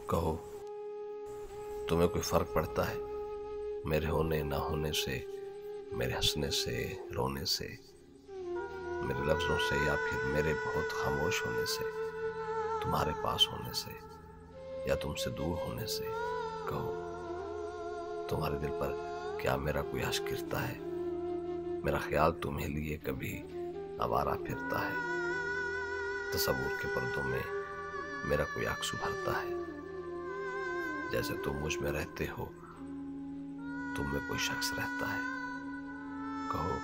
کہو، تمہیں کوئی فرق پڑتا ہے میرے ہونے نہ ہونے سے، میرے ہنسنے سے، رونے سے، میرے لفظوں سے، یا پھر میرے بہت خاموش ہونے سے، تمہارے پاس ہونے سے یا تم سے دور ہونے سے؟ کہو، تمہارے دل پر کیا میرا کوئی اشک گرتا ہے؟ میرا خیال تمہیں لیے کبھی آوارہ پھرتا ہے؟ تصور کے پردوں میں میرا کوئی عکس ابھرتا ہے؟ جیسے تم مجھ میں رہتے ہو، تم میں کوئی شخص رہتا ہے؟ کہو،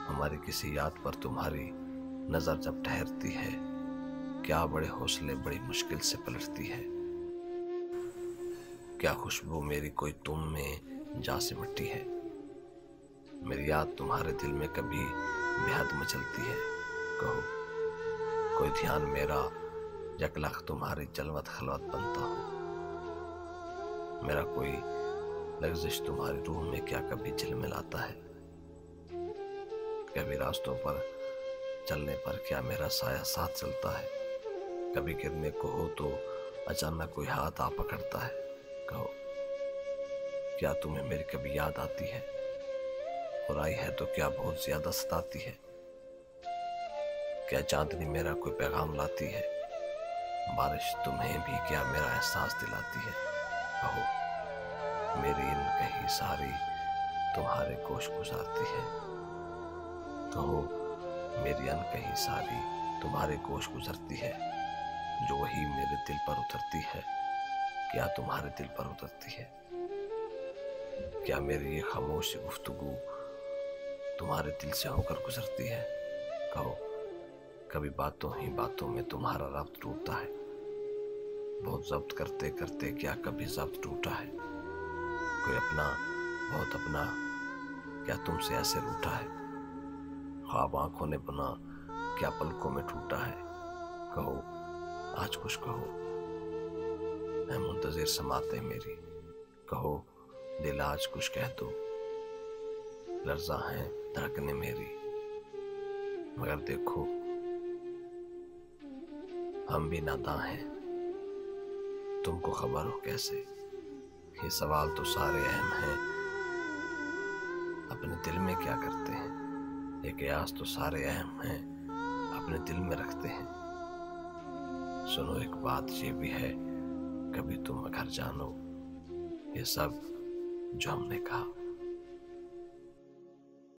ہماری کسی یاد پر تمہاری نظر جب ٹھہرتی ہے، کیا بڑے حوصلے بڑی مشکل سے پلٹتی ہے؟ کیا خوشبو میری کوئی تم میں جا سمٹتی ہے؟ میری یاد تمہارے دل میں کبھی بے حد مچلتی ہے؟ کہو، کوئی دھیان میرا یکلخ تمہاری جلوت خلوت بنتا ہو؟ میرا کوئی لغزش تمہاری روح میں کیا کبھی جھلملاتا ہے؟ کبھی راستوں پر چلنے پر کیا میرا سایہ ساتھ چلتا ہے؟ کبھی گرنے کو ہو تو اچانک کوئی ہاتھ آ پکڑتا ہے؟ کہو، کیا تمہیں میری کبھی یاد آتی ہے؟ اور آئی ہے تو کیا بہت زیادہ ستاتی ہے؟ کیا چاندنی میرا کوئی پیغام لاتی ہے؟ بارش تمہیں بھی کیا میرا احساس دلاتی ہے؟ کہو، میری ان کہیں ساری تمہارے گوش گزارتی ہے؟ کہو، میری ان کہیں ساری تمہارے گوش گزرتی ہے، جو وہی میرے دل پر اترتی ہے، کیا تمہارے دل پر اترتی ہے؟ کیا میری یہ خاموش گفتگو تمہارے دل سے ہو کر گزرتی ہے؟ کہو، کبھی باتوں ہی باتوں میں تمہارا ربط ٹوٹتا ہے؟ بہت ضبط کرتے کرتے کیا کبھی ضبط ٹوٹا ہے؟ کوئی اپنا، بہت اپنا، کیا تم سے ایسے روٹا ہے؟ خواب آنکھوں نے بنا کیا پلکوں میں ٹوٹا ہے؟ کہو، آج کچھ کہو، میں منتظر سماعتیں میری، کہو، دل آج کچھ کہہ دو، لرزاں ہیں دھڑکنیں میری، مگر دیکھو ہم بھی ناداں ہیں، تم کو خبر ہو کیسے؟ یہ سوال تو سارے اہم ہیں، اپنے دل میں کیا کرتے ہیں؟ یہ قیاس تو سارے اہم ہیں، اپنے دل میں رکھتے ہیں۔ سنو ایک بات یہ بھی ہے، کبھی تم اگر جانو یہ سب جو ہم نے کہا